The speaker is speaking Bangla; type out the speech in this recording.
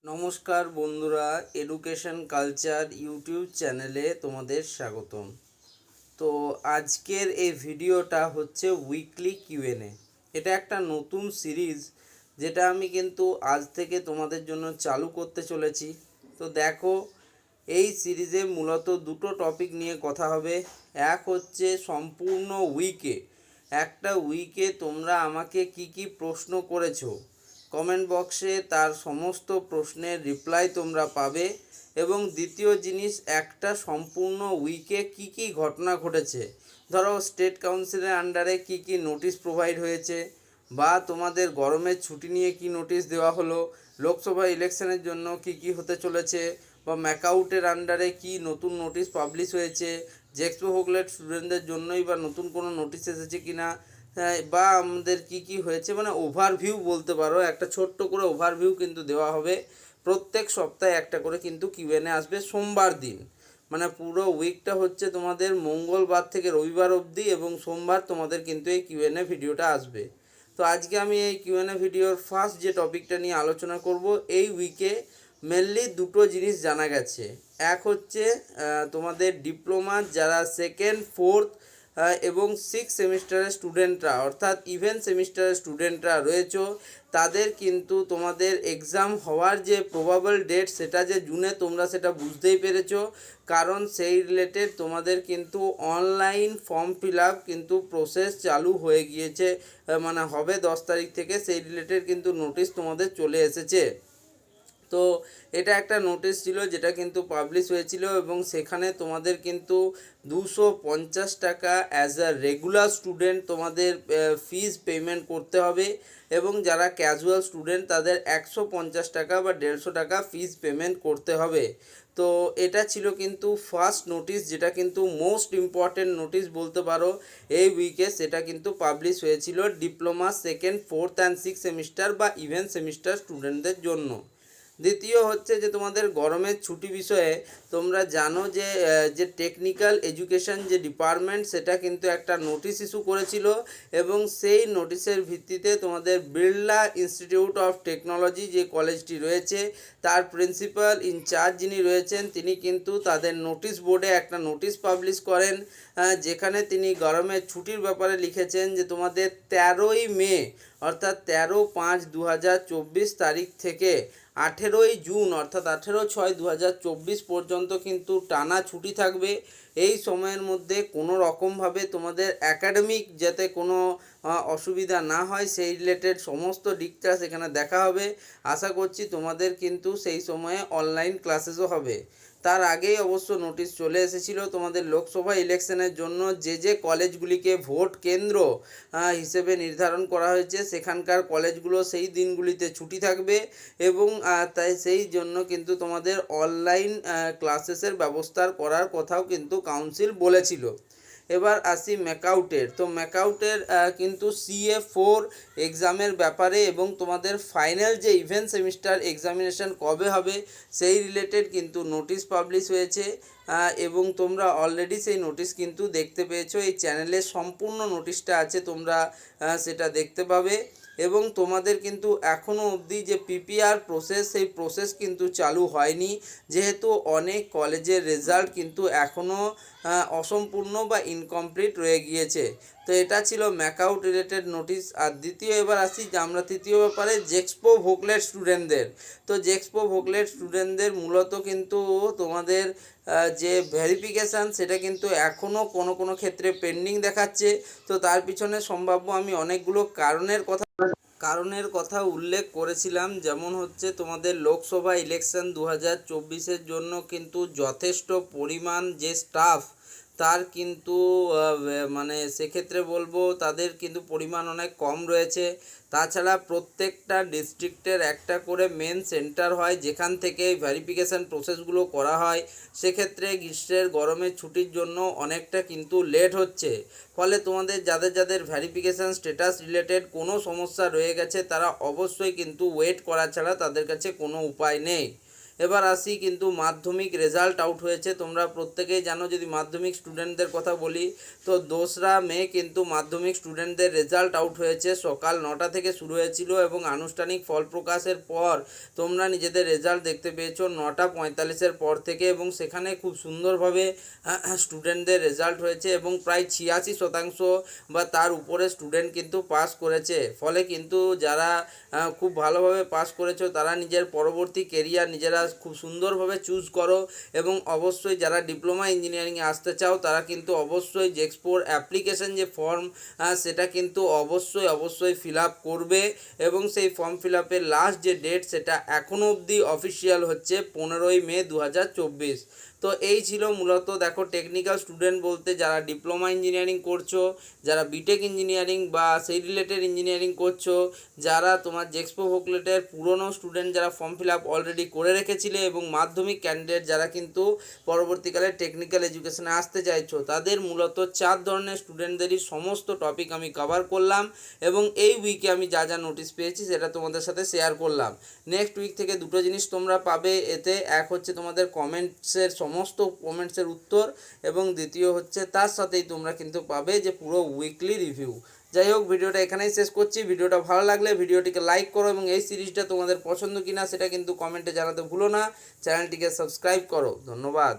নমস্কার বন্ধুরা, এডুকেশন কালচার ইউটিউব চ্যানেলে তোমাদের স্বাগতম। তো আজকের এই ভিডিওটা হচ্ছে উইকলি কিউএনএ। এটা একটা নতুন সিরিজ যেটা আমি কিন্তু আজ থেকে তোমাদের জন্য চালু করতে চলেছি। তো দেখো, এই সিরিজে মূলত দুটো টপিক নিয়ে কথা হবে। এক হচ্ছে সম্পূর্ণ একটা উইকে তোমরা আমাকে কি কি প্রশ্ন করেছো, কমেন্ট বক্সে তার সমস্ত প্রশ্নের রিপ্লাই তোমরা পাবে। এবং দ্বিতীয় জিনিস, একটা সম্পূর্ণ উইকে কি কি ঘটনা ঘটেছে, ধরো স্টেট কাউন্সিলের আন্ডারে কি কি নোটিশ প্রোভাইড হয়েছে, বা তোমাদের গরমের ছুটি নিয়ে কি নোটিশ দেওয়া হলো, লোকসভা ইলেকশনের জন্য কি কি হতে চলেছে, বা ম্যাকআউটের আন্ডারে কি নতুন নোটিশ পাবলিশ হয়েছে, জেক্সপো হোগলেট স্টুডেন্টদের জন্যই বা নতুন কোনো নোটিশ এসেছে কিনা, বা আমাদের কি কি হয়েছে, মানে ওভারভিউ বলতে পারো। একটা ছোট্ট করে ওভারভিউ কিন্তু দেওয়া হবে। প্রত্যেক সপ্তাহে একটা করে কিন্তু কিউএনএ আসবে সোমবার দিন। মানে পুরো উইকটা হচ্ছে তোমাদের মঙ্গলবার থেকে রবিবার অবধি, এবং সোমবার তোমাদের কিন্তু এই কিউএনএ ভিডিওটা আসবে। তো আজকে আমি এই কিউএনএ ভিডিওর ফার্স্ট যে টপিকটা নিয়ে আলোচনা করব, এই উইকে মেনলি দুটো জিনিস জানা গেছে। এক হচ্ছে তোমাদের ডিপ্লোমার যারা সেকেন্ড, ফোর্থ এবং সিক্স সেমিস্টারের স্টুডেন্টরা, অর্থাৎ ইভেন্ট সেমিস্টারের স্টুডেন্টরা রয়েছে, তাদের কিন্তু তোমাদের এক্সাম হওয়ার যে প্রবাবল ডেট সেটা যে জুনে, তোমরা সেটা বুঝতেই পেরেছো। কারণ সেই রিলেটেড তোমাদের কিন্তু অনলাইন ফর্ম ফিল আপ কিন্তু প্রসেস চালু হয়ে গিয়েছে, মানে হবে 10 তারিখ থেকে। সেই রিলেটেড কিন্তু নোটিশ তোমাদের চলে এসেছে। তো এটা একটা নোটিশ ছিল যেটা কিন্তু পাবলিশ হয়েছিল, এবং সেখানে তোমাদের কিন্তু 250 টাকা অ্যাজ আ রেগুলার স্টুডেন্ট তোমাদের ফিজ পেমেন্ট করতে হবে, এবং যারা ক্যাজুয়াল স্টুডেন্ট তাদের 150 টাকা বা 150 টাকা ফিজ পেমেন্ট করতে হবে। তো এটা ছিল কিন্তু ফার্স্ট নোটিশ, যেটা কিন্তু মোস্ট ইম্পর্টেন্ট নোটিশ বলতে পারো এই উইকে। সেটা কিন্তু পাবলিশ হয়েছিল diploma second, fourth and six semester বা ইভেন্ট সেমিস্টার স্টুডেন্টদের জন্য। দ্বিতীয় হচ্ছে যে তোমাদের গরমের ছুটি বিষয়ে তোমরা জানো যে যে টেকনিক্যাল এডুকেশন যে ডিপার্টমেন্ট, সেটা কিন্তু একটা নোটিশ ইস্যু করেছিল, এবং সেই নোটিশের ভিত্তিতে তোমাদের বিড়লা ইনস্টিটিউট অফ টেকনোলজি যে কলেজটি রয়েছে, তার প্রিন্সিপাল ইনচার্জ যিনি রয়েছেন, তিনি কিন্তু তাদের নোটিশ বোর্ডে একটা নোটিশ পাবলিশ করেন, যেখানে তিনি গরমের ছুটির ব্যাপারে লিখেছেন যে তোমাদের 13ই মে, অর্থাৎ 13/5/2024 তারিখ থেকে 18ই জুন, অর্থাৎ 18/6/2024 পর্যন্ত কিন্তু টানা ছুটি থাকবে। এই সময়ের মধ্যে কোনো রকমভাবে তোমাদের একাডেমিক যাতে কোনো অসুবিধা না হয়, সেই রিলেটেড সমস্ত দিকটা সেখানে দেখা হবে। আশা করছি তোমাদের কিন্তু সেই সময়ে অনলাইন ক্লাসেসও হবে। তার আগেই অবশ্য নোটিশ চলে এসেছিল তোমাদের লোকসভা ইলেকশনের জন্য যে যে কলেজগুলিকে ভোট কেন্দ্র হিসেবে নির্ধারণ করা হয়েছে, সেখানকার কলেজগুলো সেই দিনগুলিতে ছুটি থাকবে, এবং তাই সেই জন্য কিন্তু তোমাদের অনলাইন ক্লাসেসের ব্যবস্থার করার কথাও কিন্তু কাউন্সিল বলেছিল। এবার আসি ম্যাকআউটের। তো ম্যাকআউটের কিন্তু CA4 এক্সামের ব্যাপারে, এবং তোমাদের ফাইনাল যে ইভেন্ট সেমিস্টার এক্সামিনেশন কবে হবে সেই রিলেটেড কিন্তু নোটিশ পাবলিশ হয়েছে, এবং তোমরা অলরেডি সেই নোটিশ কিন্তু দেখতে পেয়েছো। এই চ্যানেলে সম্পূর্ণ নোটিশটা আছে, তোমরা সেটা দেখতে পাবে। এবং তোমাদের কিন্তু এখনও অবধি যে পিপিআর প্রসেস, সেই প্রসেস কিন্তু চালু হয়নি, যেহেতু অনেক কলেজের রেজাল্ট কিন্তু এখনও অসম্পূর্ণ বা ইনকমপ্লিট রয়ে গিয়েছে। তো এটা ছিল ম্যাকআউট রিলেটেড নোটিশ। আর দ্বিতীয়, এবার আসি যে আমরা তৃতীয় ব্যাপারে, জেক্সপো ভোগলেট স্টুডেন্টদের। তো জেক্সপো ভোগলেট স্টুডেন্টদের মূলত কিন্তু তোমাদের যে ভেরিফিকেশান, সেটা কিন্তু এখনও কোনো কোনো ক্ষেত্রে পেন্ডিং দেখাচ্ছে। তো তার পিছনে সম্ভাব্য আমি অনেকগুলো কারণের কথা উল্লেখ করেছিলাম, যেমন হচ্ছে তোমাদের লোকসভা ইলেকশন 2024-এর জন্য কিন্তু যথেষ্ট পরিমাণ যে স্টাফ, তার কিন্তু মানে সেক্ষেত্রে বলবো তাদের কিন্তু পরিমাণ অনেক কম রয়েছে। তাছাড়া প্রত্যেকটা ডিস্ট্রিক্টের একটা করে মেন সেন্টার হয়, যেখান থেকে ভেরিফিকেশান প্রসেসগুলো করা হয়। সেক্ষেত্রে গ্রীষ্মের গরমের ছুটির জন্য অনেকটা কিন্তু লেট হচ্ছে। ফলে তোমাদের যাদের যাদের ভেরিফিকেশান স্ট্যাটাস রিলেটেড কোনো সমস্যা রয়ে গেছে, তারা অবশ্যই কিন্তু ওয়েট করা ছাড়া তাদের কাছে কোনো উপায় নেই। এবার আসি কিন্তু মাধ্যমিক রেজাল্ট আউট হয়েছে। তোমরা প্রত্যেকেই জানো, যদি মাধ্যমিক স্টুডেন্টদের কথা বলি তো 2রা মে কিন্তু মাধ্যমিক স্টুডেন্টদের রেজাল্ট আউট হয়েছে। সকাল 9টা থেকে শুরু হয়েছিল এবং আনুষ্ঠানিক ফল প্রকাশের পর তোমরা নিজেদের রেজাল্ট দেখতে পেয়েছো 9:45-এর পর থেকে, এবং সেখানে খুব সুন্দরভাবে স্টুডেন্টদের রেজাল্ট হয়েছে এবং প্রায় 86% বা তার উপরে স্টুডেন্ট কিন্তু পাস করেছে। ফলে কিন্তু যারা খুব ভালোভাবে পাস করেছো তারা নিজের পরবর্তী কেরিয়ার নিজেরা খুব সুন্দরভাবে চুজ করো, এবং অবশ্যই যারা ডিপ্লোমা ইঞ্জিনিয়ারিংয়ে আসতে চাও তারা কিন্তু অবশ্যই জেক্সপোর অ্যাপ্লিকেশন যে ফর্ম সেটা কিন্তু অবশ্যই ফিল আপ করবে, এবং সেই ফর্ম ফিল আপের লাস্ট যে ডেট সেটা এখনও অবধি অফিসিয়াল হচ্ছে 15ই মে 2024। তো এই ছিল মূলত, দেখো টেকনিক্যাল স্টুডেন্ট বলতে যারা ডিপ্লোমা ইঞ্জিনিয়ারিং করছো, যারা বিটেক ইঞ্জিনিয়ারিং বা সেই রিলেটেড ইঞ্জিনিয়ারিং করছো, যারা তোমার জেক্সপো ভোকলেটের পুরনো স্টুডেন্ট যারা ফর্ম ফিল আপ অলরেডি করে রেখেছিলে, এবং মাধ্যমিক ক্যান্ডিডেট যারা কিন্তু পরবর্তীকালে টেকনিক্যাল এডুকেশনে আসতে চাইছো, তাদের মূলত 4 ধরনের স্টুডেন্টদেরই সমস্ত টপিক আমি কভার করলাম, এবং এই উইকে আমি যা যা নোটিস পেয়েছি সেটা তোমাদের সাথে শেয়ার করলাম। নেক্সট উইক থেকে দুটো জিনিস তোমরা পাবে এতে, এক হচ্ছে তোমাদের সমস্ত কমেন্টসের উত্তর, এবং দ্বিতীয় হচ্ছে তার সাথেই তোমরা কিন্তু পাবে যে পুরো উইকলি রিভিউ। যাই হোক, ভিডিওটা এখানেই শেষ করছি। ভিডিওটা ভালো লাগলে ভিডিওটিকে লাইক করো, এবং এই সিরিজটা তোমাদের পছন্দ কিনা সেটা কিন্তু কমেন্টে জানাতে ভুলো না। চ্যানেলটিকে সাবস্ক্রাইব করো। ধন্যবাদ।